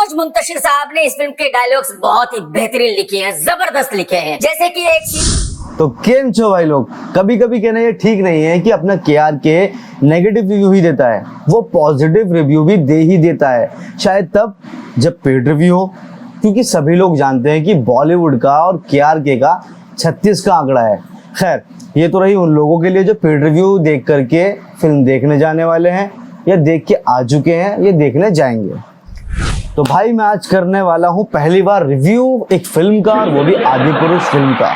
मनोज मुंतशिर साहब ने इस फिल्म के डायलॉग्स बहुत ही बेहतरीन लिखे हैं, जबरदस्त लिखे हैं। जैसे कि एक सीन, तो केम छो भाई लोग। कभी कभी कहना ये ठीक नहीं है कि अपना केआर के नेगेटिव रिव्यू ही देता है, वो पॉजिटिव रिव्यू भी दे ही देता है, शायद तब जब पेड रिव्यू हो। क्योंकि सभी लोग जानते हैं कि बॉलीवुड का और केआर के का 36 का आंकड़ा है। खैर, ये तो रही उन लोगों के लिए जो पेड रिव्यू देख करके फिल्म देखने जाने वाले हैं या देख के आ चुके हैं, ये देखने जाएंगे। तो भाई मैं आज करने वाला हूँ पहली बार रिव्यू एक फिल्म का, और वो भी आदिपुरुष फिल्म का।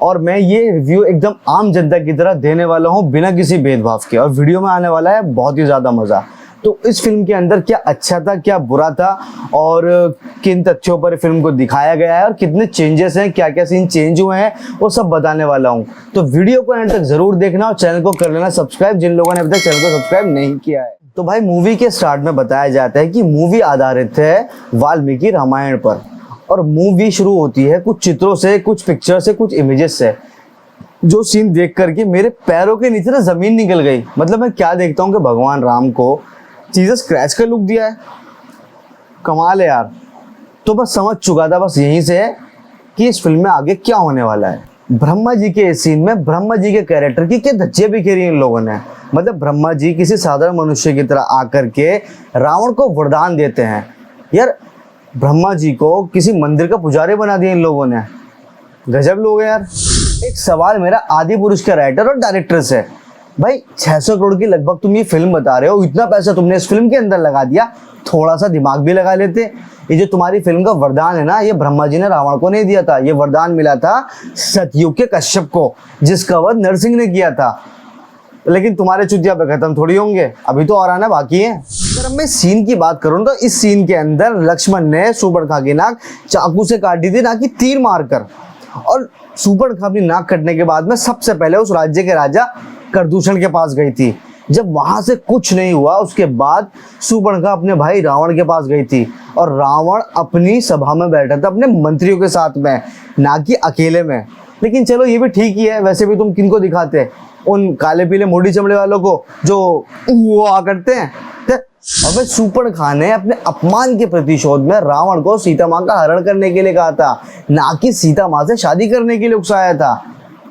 और मैं ये रिव्यू एकदम आम जनता की तरह देने वाला हूँ, बिना किसी भेदभाव के। और वीडियो में आने वाला है बहुत ही ज़्यादा मज़ा। तो इस फिल्म के अंदर क्या अच्छा था, क्या बुरा था, और किन तथ्यों पर फिल्म को दिखाया गया है, और कितने चेंजेस हैं, क्या क्या सीन चेंज हुए हैं, वो सब बताने वाला हूँ। तो वीडियो को एंड तक ज़रूर देखना और चैनल को कर लेना सब्सक्राइब, जिन लोगों ने अभी तक चैनल को सब्सक्राइब नहीं किया है। तो भाई मूवी के स्टार्ट में बताया जाता है कि मूवी आधारित है वाल्मीकि रामायण पर। और मूवी शुरू होती है कुछ चित्रों से, कुछ पिक्चर से, कुछ इमेजेस से, जो सीन देख करके मेरे पैरों के नीचे ना जमीन निकल गई। मतलब मैं क्या देखता हूँ कि भगवान राम को चीज़ें स्क्रैच का लुक दिया है, कमाल है यार। तो बस समझ चुका था बस यहीं से कि इस फिल्म में आगे क्या होने वाला है। ब्रह्मा जी के इस सीन में ब्रह्मा जी के कैरेक्टर की क्या धज्जे बिखेरी इन लोगों ने। मतलब ब्रह्मा जी किसी साधारण मनुष्य की तरह आकर के रावण को वरदान देते हैं। यार ब्रह्मा जी को किसी मंदिर का पुजारी बना दिया इन लोगों ने, गजब लोग हैं यार। एक सवाल मेरा आदिपुरुष के राइटर और डायरेक्टर से, भाई 600 करोड़ की लगभग तुम ये फिल्म बता रहे हो, इतना पैसा तुमने इस फिल्म के अंदर लगा दिया, थोड़ा सा दिमाग भी लगा लेते। ये जो तुम्हारी फिल्म का वरदान है ना, ये ब्रह्मा जी ने रावण को नहीं दिया था, ये वरदान मिला था सतयुग के कश्यप को, जिसका वध नरसिंह ने किया था। लेकिन तुम्हारे चुतिया पे खत्म थोड़ी होंगे, अभी तो और आना बाकी है। अगर मैं सीन की बात करूं तो इस सीन के अंदर लक्ष्मण ने सूर्पणखा की नाक चाकू से काट दी थी, ना कि तीर मारकर। और सूर्पणखा अपनी नाक कटने के बाद में सबसे पहले उस राज्य के राजा करदूषण के पास गई थी। जब वहां से कुछ नहीं हुआ, उसके बाद सूर्पणखा अपने भाई रावण के पास गई थी। और रावण अपनी सभा में बैठा था अपने मंत्रियों के साथ में, ना कि अकेले में। लेकिन चलो ये भी ठीक ही है। वैसे भी तुम किनको दिखाते, उन काले पीले मोटी चमड़े वालों को जो वो आ करते हैं। और भाई सूर्पणखा ने अपने अपमान के प्रतिशोध में रावण को सीता माँ का हरण करने के लिए कहा था, ना कि सीता माँ से शादी करने के लिए उकसाया था।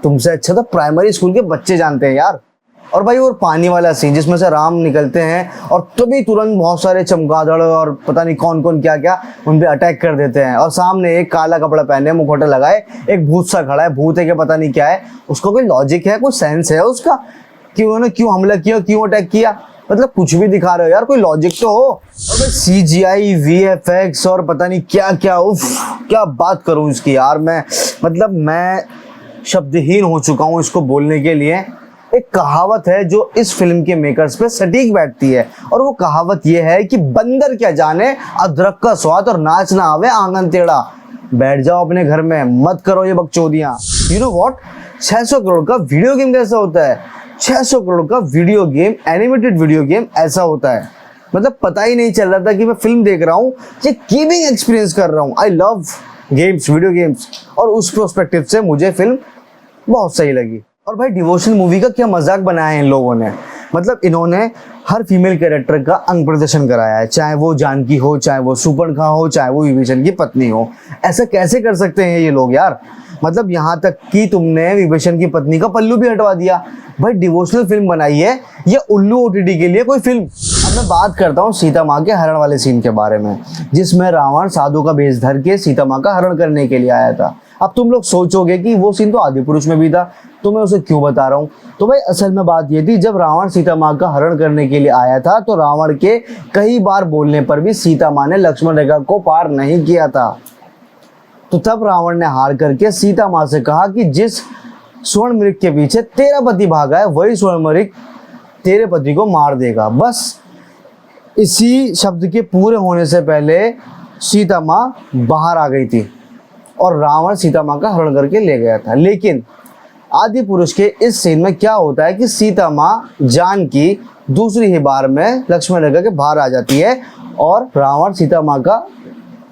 तुमसे अच्छा तो प्राइमरी स्कूल के बच्चे जानते हैं यार। और भाई और पानी वाला सीन जिसमें से राम निकलते हैं और तभी तुरंत बहुत सारे चमगादड़ और पता नहीं कौन कौन क्या क्या उन पे अटैक कर देते हैं। और सामने एक काला कपड़ा पहने, मुखौटा लगाए एक भूत सा खड़ा है। भूत है कि पता नहीं क्या है, उसको कोई लॉजिक है, कोई सेंस है उसका कि उन्होंने क्यों हमला किया, क्यों अटैक किया? मतलब कुछ भी दिखा रहे हो यार, कोई लॉजिक तो हो। और CGI, VFX और पता नहीं क्या क्या, उफ क्या बात करूं इसकी यार। मैं शब्दहीन हो चुका हूं इसको बोलने के लिए। एक कहावत है जो इस फिल्म के मेकर्स पे सटीक बैठती है, और वो कहावत ये है कि बंदर क्या जाने अदरक का स्वाद और नाच ना आवे आंगन टेढ़ा। बैठ जाओ अपने घर में, मत करो ये बकचोदियां। यू नो व्हाट, 600 करोड़ का वीडियो गेम कैसा होता है? 600 करोड़ का video game, animated video game ऐसा होता है। मतलब पता ही नहीं चल रहा था कि मैं फिल्म देख रहा हूँ, ये गेमिंग एक्सपीरियंस कर रहा हूँ। I love games, video games, और उस प्रोस्पेक्टिव से मुझे फिल्म बहुत सही लगी। और भाई डिवोशनल मूवी का क्या मजाक बनाया है इन लोगों ने। मतलब इन्होंने हर फीमेल कैरेक्टर का अंग प्रदर्शन कराया है, चाहे वो जानकी हो, चाहे वो सूर्पणखा हो, चाहे वो विभीषण की पत्नी हो। ऐसा कैसे कर सकते हैं ये लोग यार? मतलब यहाँ तक कि तुमने विभीषण की पत्नी का पल्लू भी हटवा दिया। भाई डिवोशनल फिल्म बनाई है या उल्लू OTT के लिए कोई फिल्म? अब मैं बात करता हूँ सीता माँ के हरण वाले सीन के बारे में, जिसमें रावण साधु का भेष धर के सीता माँ का हरण करने के लिए आया था। अब तुम लोग सोचोगे कि वो सीन तो आदिपुरुष में भी था, तो मैं उसे क्यों बता रहा हूँ। तो भाई असल में बात ये थी, जब रावण सीता माँ का हरण करने के लिए आया था तो रावण के कई बार बोलने पर भी सीता माँ ने लक्ष्मण रेखा को पार नहीं किया था। तो तब रावण ने हार करके सीता माँ से कहा कि जिस स्वर्ण मृग के पीछे तेरा पति भागा है, वही स्वर्ण मृग तेरे पति को मार देगा। बस इसी शब्द के पूरे होने से पहले सीता माँ बाहर आ गई थी और रावण सीता माँ का हरण करके ले गया था। लेकिन आदिपुरुष के इस सीन में क्या होता है कि सीता माँ जानकी दूसरी ही बार में लक्ष्मण रेखा के बाहर आ जाती है और रावण सीता माँ का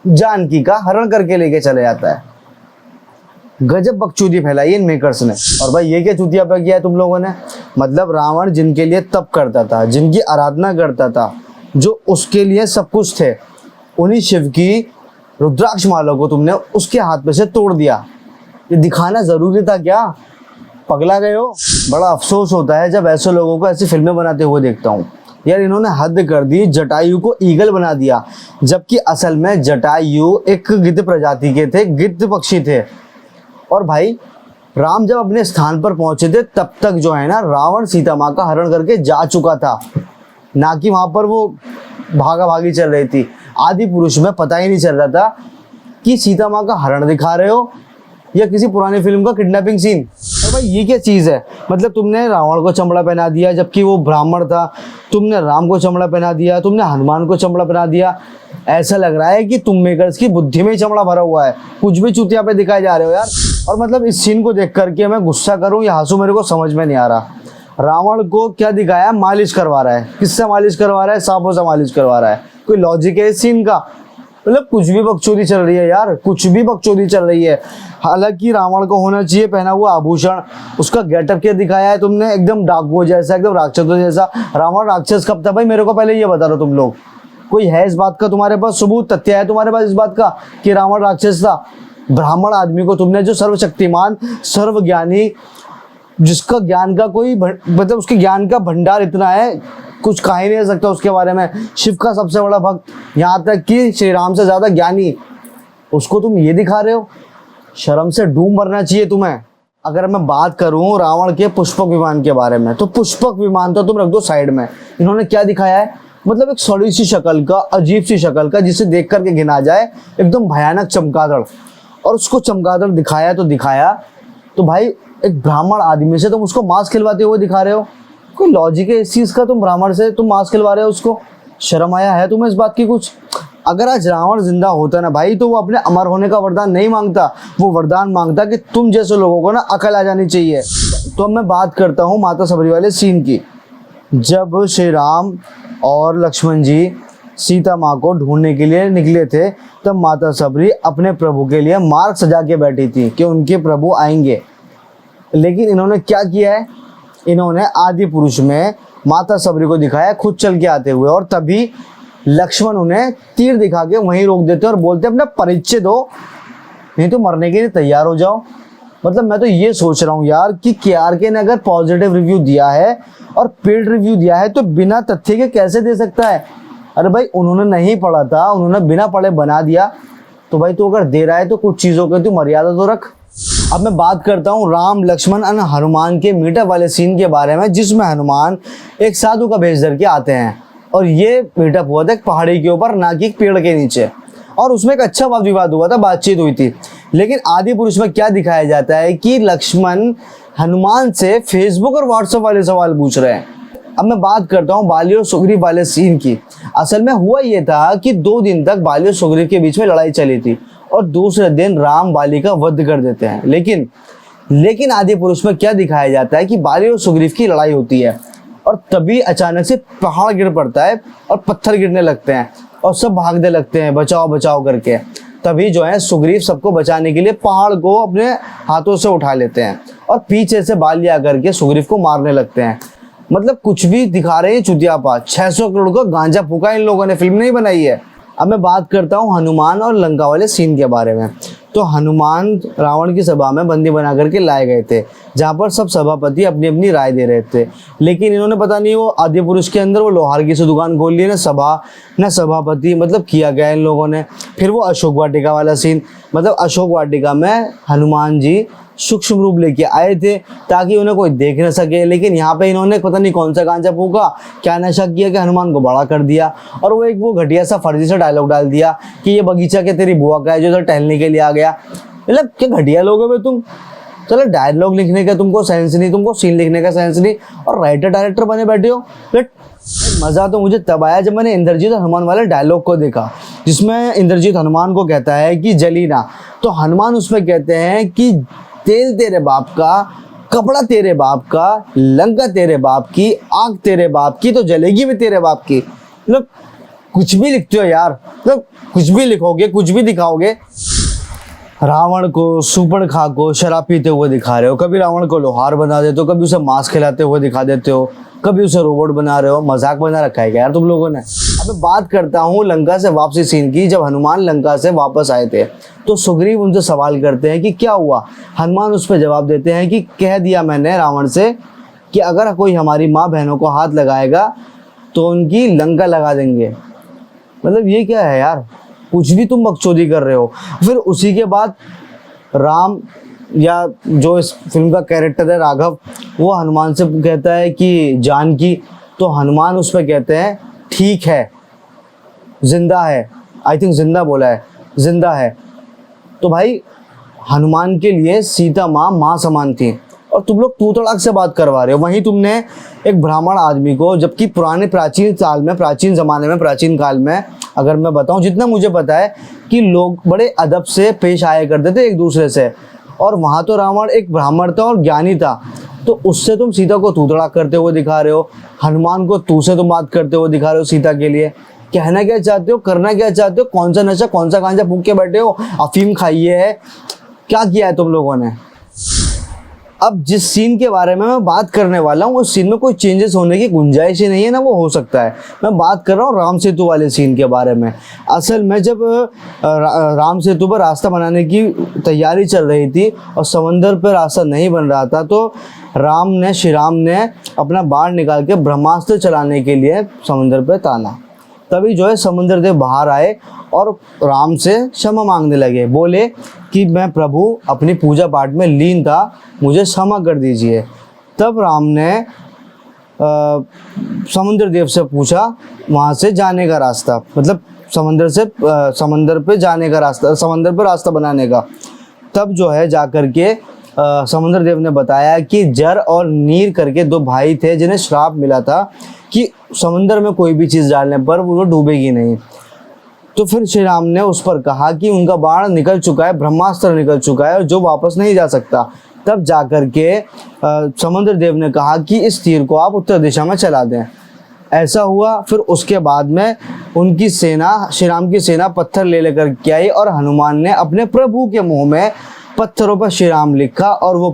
जानकी का हरण करके लेके चले जाता है। गजब बकचोदी फैलाई इन मेकर्स ने। और भाई ये क्या चूतिया पे किया है तुम लोगों ने? मतलब रावण जिनके लिए तप करता था, जिनकी आराधना करता था, जो उसके लिए सब कुछ थे, उन्हीं शिव की रुद्राक्ष माला को तुमने उसके हाथ में से तोड़ दिया। ये दिखाना जरूरी था क्या? पगला गए हो। बड़ा अफसोस होता है जब ऐसे लोगों को ऐसी फिल्में बनाते हुए देखता हूँ। यार इन्होंने हद कर दी, जटायु को ईगल बना दिया, जबकि असल में जटायु एक गिद्ध प्रजाति के थे, गिद्ध पक्षी थे। और भाई राम जब अपने स्थान पर पहुंचे थे तब तक जो है ना रावण सीता माँ का हरण करके जा चुका था, ना कि वहां पर वो भागा भागी चल रही थी। आदि पुरुष में पता ही नहीं चल रहा था कि सीता माँ का हरण दिखा रहे हो या किसी पुरानी फिल्म का किडनैपिंग सीन। और भाई ये क्या चीज़ है? मतलब तुमने रावण को चमड़ा पहना दिया जबकि वो ब्राह्मण था, तुमने राम को चमड़ा पहना दिया, तुमने हनुमान को चमड़ा पहना दिया। ऐसा लग रहा है कि तुम मेकर्स की बुद्धि में ही चमड़ा भरा हुआ है, कुछ भी चूतिया पे दिखाए जा रहे हो यार। और मतलब इस सीन को देख करके मैं गुस्सा करूँ या हंसूं मेरे को समझ में नहीं आ रहा। रावण को क्या दिखाया? मालिश करवा रहा है। किससे मालिश करवा रहा है? सांपों से मालिश करवा रहा है। कोई लॉजिक है इस सीन का? मतलब कुछ भी बकचोदी चल रही है यार, कुछ भी बकचोदी चल रही है। हालांकि रावण को होना चाहिए पहना हुआ आभूषण, उसका गेटअप क्या दिखाया है तुमने? एकदम डाकुओं जैसा, एकदम राक्षसों जैसा। रावण राक्षस कब था भाई? मेरे को पहले ये बता दो तुम लोग। कोई है इस बात का तुम्हारे पास सबूत, तथ्य है तुम्हारे पास इस बात का कि रावण राक्षस था? ब्राह्मण आदमी को तुमने, जो सर्वशक्तिमान सर्वज्ञानी, जिसका ज्ञान का कोई मतलब उसके ज्ञान का भंडार इतना है कुछ कहा ही नहीं सकता उसके बारे में, शिव का सबसे बड़ा भक्त, यहाँ तक कि श्री राम से ज्यादा ज्ञानी, उसको तुम ये दिखा रहे हो? शर्म से डूब मरना चाहिए तुम्हें। अगर मैं बात करूं रावण के पुष्पक विमान के बारे में, तो पुष्पक विमान तो तुम रख दो साइड में। इन्होंने क्या दिखाया है? मतलब एक सड़ी सी शक्ल का, अजीब सी शक्ल का, जिसे देख करके घिना जाए, एकदम भयानक चमगादड़। और उसको चमगादड़ दिखाया तो भाई एक ब्राह्मण आदमी से तुम उसको मांस खिलवाते हुए दिखा रहे हो। कोई लॉजिक है इस चीज का? तुम ब्राह्मण से तुम मांस खिलवा रहे हो उसको? शर्म आया है तुम्हें इस बात की कुछ? अगर आज रावण जिंदा होता ना भाई, तो वो अपने अमर होने का वरदान नहीं मांगता, वो वरदान मांगता कि तुम जैसे लोगों को ना अकल आ जानी चाहिए। तो अब मैं बात करता हूँ माता सबरी वाले सीन की। जब श्री राम और लक्ष्मण जी सीता माँ को ढूंढने के लिए निकले थे, तब माता सबरी अपने प्रभु के लिए मार्ग सजा के बैठी थी कि उनके प्रभु आएंगे। लेकिन इन्होंने क्या किया है? इन्होंने आदि पुरुष में माता सबरी को दिखाया खुद चल के आते हुए, और तभी लक्ष्मण उन्हें तीर दिखा के वहीं रोक देते और बोलते अपना परिचय दो, नहीं तो मरने के लिए तैयार हो जाओ। मतलब मैं तो ये सोच रहा हूँ यार कि केआरके ने अगर पॉजिटिव रिव्यू दिया है और पेड रिव्यू दिया है तो बिना तथ्य के कैसे दे सकता है? अरे भाई उन्होंने नहीं पढ़ा था, उन्होंने बिना पढ़े बना दिया। तो भाई तू अगर दे रहा है तो कुछ चीज़ों की तू मर्यादा तो रख। अब मैं बात करता हूँ राम लक्ष्मण और हनुमान के मीटअप वाले सीन के बारे में, जिसमें हनुमान एक साधु का भेष धर के आते हैं। और ये मीटअप हुआ था एक पहाड़ी के ऊपर, ना कि एक पेड़ के नीचे। और उसमें एक अच्छा वाद विवाद हुआ था, बातचीत हुई थी। लेकिन आदि पुरुष में क्या दिखाया जाता है कि लक्ष्मण हनुमान से फेसबुक और व्हाट्सएप वाले सवाल पूछ रहे हैं। अब मैं बात करता हूँ बाली और सुग्रीव वाले सीन की। असल में हुआ ये था कि 2 दिन तक बाली और सुग्रीव के बीच में लड़ाई चली थी, और दूसरे दिन राम बाली का वध कर देते हैं। लेकिन आदि पुरुष में क्या दिखाया जाता है कि बाली और सुग्रीव की लड़ाई होती है, और तभी अचानक से पहाड़ गिर पड़ता है और पत्थर गिरने लगते हैं और सब भागने लगते हैं बचाओ बचाओ करके। तभी जो है सुग्रीव सबको बचाने के लिए पहाड़ को अपने हाथों से उठा लेते हैं और पीछे से बाली आकर के सुग्रीव को मारने लगते हैं। मतलब कुछ भी दिखा रहे हैं चुतियापा। 600 करोड़ का गांजा फूका इन लोगों ने, फिल्म नहीं बनाई है। अब मैं बात करता हूँ हनुमान और लंका वाले सीन के बारे में। तो हनुमान रावण की सभा में बंदी बना करके लाए गए थे, जहाँ पर सब सभापति अपनी अपनी राय दे रहे थे। लेकिन इन्होंने पता नहीं वो आदि पुरुष के अंदर वो लोहार की सी दुकान खोल ली, ना सभा न सभापति, मतलब किया गया इन लोगों ने। फिर वो अशोक वाटिका वाला सीन, मतलब अशोक वाटिका में हनुमान जी सूक्ष्म रूप लेके आए थे ताकि उन्हें कोई देख न सके। लेकिन यहाँ पे इन्होंने पता नहीं कौन सा गांजा फूका, क्या नशा किया कि हनुमान को बड़ा कर दिया, और वो घटिया सा फर्जी सा डायलॉग डाल दिया कि ये बगीचा के तेरी बुआ का है जो इधर टहलने के लिए आ गया। मतलब क्या घटिया लोग हो बे तुम। चलो डायलॉग लिखने का तुमको सेंस नहीं, तुमको सीन लिखने का सेंस नहीं, और राइटर डायरेक्टर बने बैठे हो। बट मज़ा तो मुझे तब आया जब मैंने इंद्रजीत हनुमान वाले डायलॉग को देखा, जिसमें इंद्रजीत हनुमान को कहता है कि जली ना, तो हनुमान उसमें कहते हैं कि तेल तेरे बाप का, कपड़ा तेरे बाप का, लंका तेरे बाप की, आग तेरे बाप की, तो जलेगी भी तेरे बाप की। मतलब कुछ भी लिखते हो यार, मतलब कुछ भी लिखोगे, कुछ भी दिखाओगे। रावण को, सुपर्णखा को शराब पीते हुए दिखा रहे हो, कभी रावण को लोहार बना देते हो, कभी उसे मांस खिलाते हुए दिखा देते हो, कभी उसे रोबोट बना रहे हो। मजाक बना रखा है क्या यार तुम लोगों ने। अब मैं बात करता हूँ लंका से वापसी सीन की। जब हनुमान लंका से वापस आए थे तो सुग्रीव उनसे सवाल करते हैं कि क्या हुआ। हनुमान उस पर जवाब देते हैं कि कह दिया मैंने रावण से कि अगर कोई हमारी माँ बहनों को हाथ लगाएगा तो उनकी लंका लगा देंगे। मतलब ये क्या है यार, कुछ भी तुम बकचोदी कर रहे हो। फिर उसी के बाद राम, या जो इस फिल्म का कैरेक्टर है राघव, वो हनुमान से कहता है कि जानकी, तो हनुमान उस पर कहते हैं ठीक है, जिंदा है। आई थिंक जिंदा बोला है, जिंदा है। तो भाई हनुमान के लिए सीता माँ माँ समान थी और तुम लोग तू तड़ाक से बात करवा रहे हो। वहीं तुमने एक ब्राह्मण आदमी को, जबकि पुराने प्राचीन ज़माने में, प्राचीन काल में, अगर मैं बताऊं जितना मुझे पता है कि लोग बड़े अदब से पेश आया करते थे एक दूसरे से, और वहाँ तो रावण एक ब्राह्मण था और ज्ञानी था, तो उससे तुम सीता को तू तड़ाक करते हुए दिखा रहे हो। हनुमान को तू से तुम बात करते हुए दिखा रहे हो सीता के लिए। कहना क्या चाहते हो, करना क्या चाहते हो, कौन सा नशा, कौन सा गांजा फूंक के बैठे हो, अफीम खाइए है, क्या किया है तुम लोगों ने। अब जिस सीन के बारे में मैं बात करने वाला हूँ उस सीन में कोई चेंजेस होने की गुंजाइश ही नहीं है, ना वो हो सकता है। मैं बात कर रहा हूँ राम सेतु वाले सीन के बारे में। असल में जब राम सेतु पर रास्ता बनाने की तैयारी चल रही थी और समंदर पर रास्ता नहीं बन रहा था, तो श्री राम ने अपना बाण निकाल के ब्रह्मास्त्र चलाने के लिए समंदर पर ताना। तभी जो है समुद्र देव बाहर आए और राम से क्षमा मांगने लगे। बोले कि मैं प्रभु अपनी पूजा पाठ में लीन था, मुझे क्षमा कर दीजिए। तब राम ने समुद्र देव से पूछा वहाँ से जाने का रास्ता, मतलब समंदर पे जाने का रास्ता, समंदर पर रास्ता बनाने का। तब जो है जाकर के समुद्र देव ने बताया कि जर और नीर करके दो भाई थे जिन्हें श्राप मिला था कि समुद्र में कोई भी चीज़ डालने पर वो डूबेगी नहीं। तो फिर श्री राम ने उस पर कहा कि उनका बाण निकल चुका है, ब्रह्मास्त्र निकल चुका है और जो वापस नहीं जा सकता। तब जाकर के समुद्र देव ने कहा कि इस तीर को आप उत्तर दिशा में चला दें। ऐसा हुआ। फिर उसके बाद में उनकी सेना, श्री राम की सेना पत्थर ले लेकर के आई और हनुमान ने अपने प्रभु के मुंह में पत्थरों पर श्री राम लिखा और वो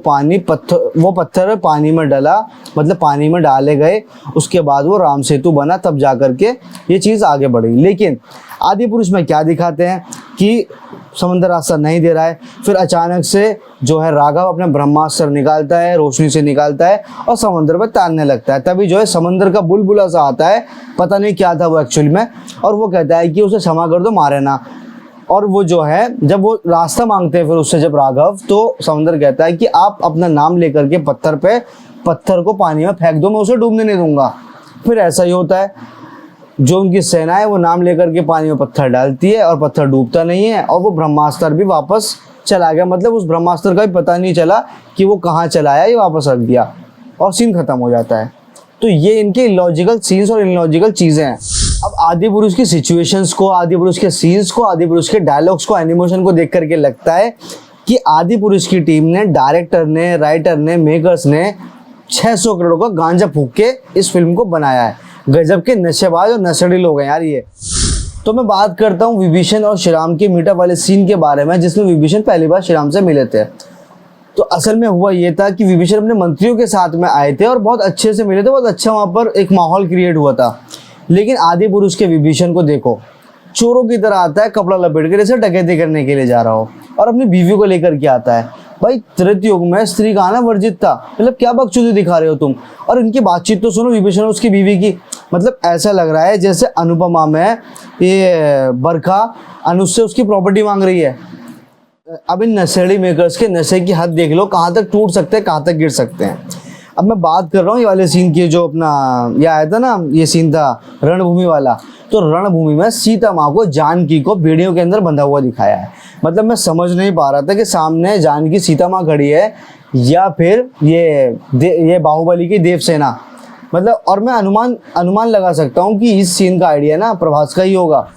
पत्थर पानी में डला, मतलब पानी में डाले गए। उसके बाद वो राम सेतु बना। तब जाकर के ये चीज़ आगे बढ़ी। लेकिन आदि पुरुष में क्या दिखाते हैं कि समंदर रास्ता नहीं दे रहा है। फिर अचानक से जो है राघव अपने ब्रह्मास्त्र निकालता है, रोशनी से निकालता है और समंदर पर तानने लगता है। तभी जो है समंदर का बुलबुला सा आता है, पता नहीं क्या था वो एक्चुअल में, और वो कहता है कि उसे क्षमा कर दो, मारे ना। और वो जो है जब वो रास्ता मांगते हैं फिर उससे जब राघव, तो समुद्र कहता है कि आप अपना नाम लेकर के पत्थर को पानी में फेंक दो, मैं उसे डूबने नहीं दूंगा। फिर ऐसा ही होता है, जो उनकी सेना है वो नाम लेकर के पानी में पत्थर डालती है और पत्थर डूबता नहीं है और वो ब्रह्मास्त्र भी वापस चला गया। मतलब उस ब्रह्मास्त्र का भी पता नहीं चला कि वो कहाँ चला आया, ये वापस रख दिया और सीन खत्म हो जाता है। तो ये इनके इलॉजिकल सीन्स और इलॉजिकल चीज़ें हैं। अब आदि पुरुष की सिचुएशंस को, आदि पुरुष के सीन्स को, आदि पुरुष के डायलॉग्स को, एनिमेशन को देख करके लगता है कि आदि पुरुष की टीम ने, डायरेक्टर ने, राइटर ने, मेकर्स ने 600 करोड़ का गांजा फूंक के इस फिल्म को बनाया है। गजब के नशेबाज और नशेड़ी लोग हैं यार ये। तो मैं बात करता हूँ विभीषण और श्री राम के मीटअप वाले सीन के बारे में, जिसमें विभीषण पहली बार श्री राम से मिले थे। तो असल में हुआ ये था कि विभीषण अपने मंत्रियों के साथ में आए थे और बहुत अच्छे से मिले थे, बहुत अच्छा वहाँ पर एक माहौल क्रिएट हुआ था। लेकिन आदि पुरुष के विभीषण को देखो, चोरों की तरह आता है, कपड़ा लपेट कर जैसे डकैती करने के लिए जा रहा हो, और अपनी बीवी को लेकर के आता है। भाई त्रेता युग में स्त्री का आना वर्जित था, मतलब क्या बकचोदी दिखा रहे हो तुम। और इनकी बातचीत तो सुनो विभीषण और उसकी बीवी की, मतलब ऐसा लग रहा है जैसे अनुपमा में ये बरखा अनुज से उसकी प्रॉपर्टी मांग रही है। अब इन नशेड़ी मेकर्स के नशे की हद देख लो, कहाँ तक टूट सकते हैं, कहाँ तक गिर सकते हैं। अब मैं बात कर रहा हूँ ये वाले सीन की, जो अपना ये आया था ना, ये सीन था रणभूमि वाला। तो रणभूमि में सीता माँ को, जानकी को बेड़ियों के अंदर बंधा हुआ दिखाया है। मतलब मैं समझ नहीं पा रहा था कि सामने जानकी सीता माँ खड़ी है या फिर ये बाहुबली की देवसेना। मतलब और मैं अनुमान लगा सकता हूँ कि इस सीन का आइडिया ना प्रभास का ही होगा।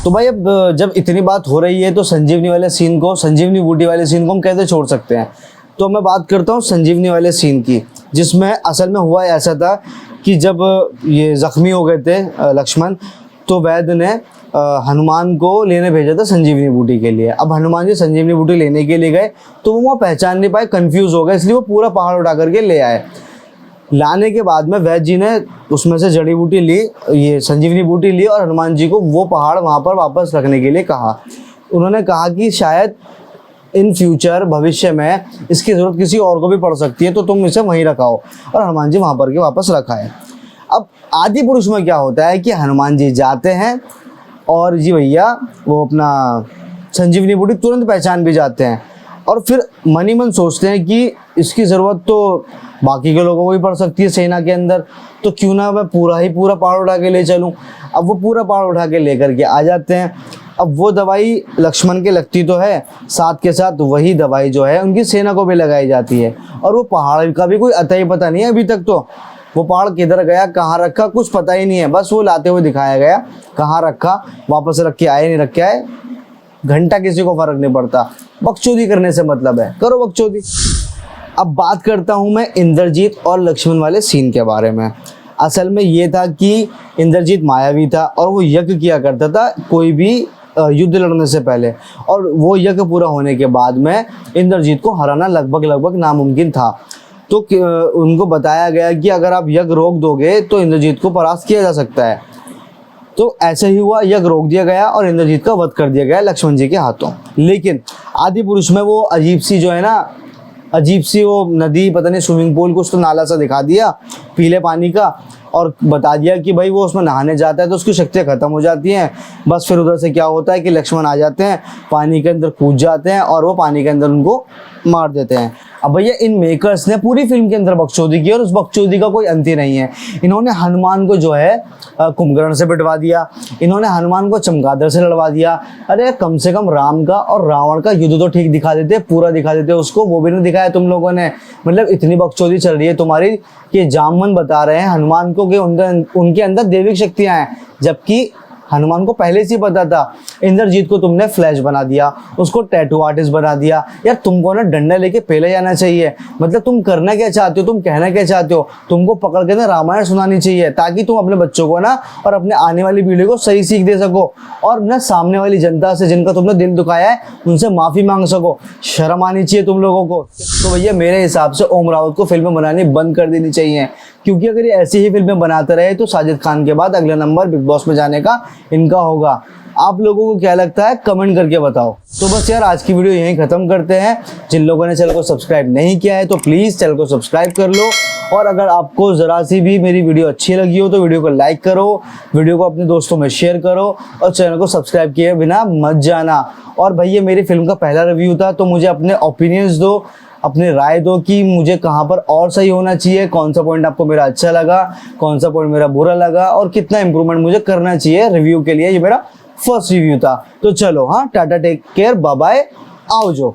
तो भाई अब जब इतनी बात हो रही है तो संजीवनी वाले सीन को, संजीवनी बूटी वाले सीन को हम कैसे छोड़ सकते हैं। तो मैं बात करता हूँ संजीवनी वाले सीन की, जिसमें असल में हुआ ऐसा था कि जब ये जख्मी हो गए थे लक्ष्मण, तो वैद्य ने हनुमान को लेने भेजा था संजीवनी बूटी के लिए। अब हनुमान जी संजीवनी बूटी लेने के लिए गए तो वो वहाँ पहचान नहीं पाए, कंफ्यूज हो गए, इसलिए वो पूरा पहाड़ उठा करके ले आए। लाने के बाद में वैद्य जी ने उसमें से जड़ी बूटी ली, ये संजीवनी बूटी ली, और हनुमान जी को वो पहाड़ वहाँ पर वापस रखने के लिए कहा। उन्होंने कहा कि शायद इन फ्यूचर भविष्य में इसकी ज़रूरत किसी और को भी पड़ सकती है, तो तुम इसे वहीं रखाओ, और हनुमान जी वहाँ पर के वापस रखा है। अब आदि पुरुष में क्या होता है कि हनुमान जी जाते हैं और जी भैया वो अपना संजीवनी बूटी तुरंत पहचान भी जाते हैं, और फिर मन ही मन सोचते हैं कि इसकी ज़रूरत तो बाकी के लोगों को भी पड़ सकती है सेना के अंदर, तो क्यों ना मैं पूरा पहाड़ उठा के ले चलूं। अब वो पूरा पहाड़ उठा के लेकर के आ जाते हैं। अब वो दवाई लक्ष्मण के लगती तो है, साथ के साथ वही दवाई जो है उनकी सेना को भी लगाई जाती है, और वो पहाड़ का भी कोई अता ही पता नहीं है अभी तक। तो वो पहाड़ किधर गया, कहाँ रखा, कुछ पता ही नहीं है, बस वो लाते हुए दिखाया गया, कहाँ रखा, वापस रख के आए नहीं रख के आए, घंटा किसी को फर्क नहीं पड़ता। बकचोदी करने से मतलब है, करो बकचोदी। अब बात करता हूँ मैं इंद्रजीत और लक्ष्मण वाले सीन के बारे में। असल में ये था कि इंद्रजीत मायावी था और वो यज्ञ किया करता था कोई भी युद्ध लड़ने से पहले, और वो यज्ञ पूरा होने के बाद में इंद्रजीत को हराना लगभग नामुमकिन था। तो उनको बताया गया कि अगर आप यज्ञ रोक दोगे तो इंद्रजीत को परास्त किया जा सकता है। तो ऐसे ही हुआ, यज्ञ रोक दिया गया और इंद्रजीत का वध कर दिया गया लक्ष्मण जी के हाथों। लेकिन आदि पुरुष में वो अजीब सी वो नदी, पता नहीं स्विमिंग पूल, कुछ तो नाला सा दिखा दिया पीले पानी का, और बता दिया कि भाई वो उसमें नहाने जाता है तो उसकी शक्तियाँ खत्म हो जाती हैं। बस फिर उधर से क्या होता है कि लक्ष्मण आ जाते हैं, पानी के अंदर कूद जाते हैं और वो पानी के अंदर उनको मार देते हैं। अब भैया इन मेकर्स ने पूरी फिल्म के अंदर बकचोदी की, और उस बकचोदी का कोई अंत ही नहीं है। इन्होंने हनुमान को जो है कुंभकर्ण से पिटवा दिया, इन्होंने हनुमान को चमगादड़ से लड़वा दिया। अरे कम से कम राम का और रावण का युद्ध तो ठीक दिखा देते, पूरा दिखा देते उसको, वो भी नहीं दिखाया तुम लोगों ने। मतलब इतनी बकचोदी चल रही है तुम्हारी कि जामवन बता रहे हैं हनुमान को कि उनके अंदर दैविक शक्तियां हैं, जबकि हनुमान को पहले से ही पता था। इंद्रजीत को तुमने फ्लैश बना दिया, उसको टैटू आर्टिस्ट बना दिया। यार तुमको ना डंडा लेके पहले जाना चाहिए। मतलब तुम करना क्या चाहते हो, तुम कहना क्या चाहते हो, तुमको पकड़ के ना रामायण सुनानी चाहिए, ताकि तुम अपने बच्चों को ना और अपने आने वाली पीढ़ी को सही सीख दे सको, और ना सामने वाली जनता से जिनका तुमने दिल दुखाया है उनसे माफी मांग सको। शर्म आनी चाहिए तुम लोगों को। तो भैया मेरे हिसाब से ओम रावत को फिल्में बनानी बंद कर देनी चाहिए, क्योंकि अगर ये ऐसी ही फिल्में बनाते रहे तो साजिद खान के बाद अगला नंबर बिग बॉस में जाने का इनका होगा। आप लोगों को क्या लगता है कमेंट करके बताओ। तो बस यार आज की वीडियो यहीं खत्म करते हैं। जिन लोगों ने चैनल को सब्सक्राइब नहीं किया है तो प्लीज़ चैनल को सब्सक्राइब कर लो, और अगर आपको ज़रा सी भी मेरी वीडियो अच्छी लगी हो तो वीडियो को लाइक करो, वीडियो को अपने दोस्तों में शेयर करो, और चैनल को सब्सक्राइब किए बिना मत जाना। और भैया मेरी फिल्म का पहला रिव्यू था, तो मुझे अपने ओपिनियंस दो, अपनी राय दो कि मुझे कहाँ पर और सही होना चाहिए, कौन सा पॉइंट आपको मेरा अच्छा लगा, कौन सा पॉइंट मेरा बुरा लगा, और कितना इंप्रूवमेंट मुझे करना चाहिए रिव्यू के लिए। ये मेरा फर्स्ट रिव्यू था। तो चलो हाँ, tata, take care, bye bye, आओ जो।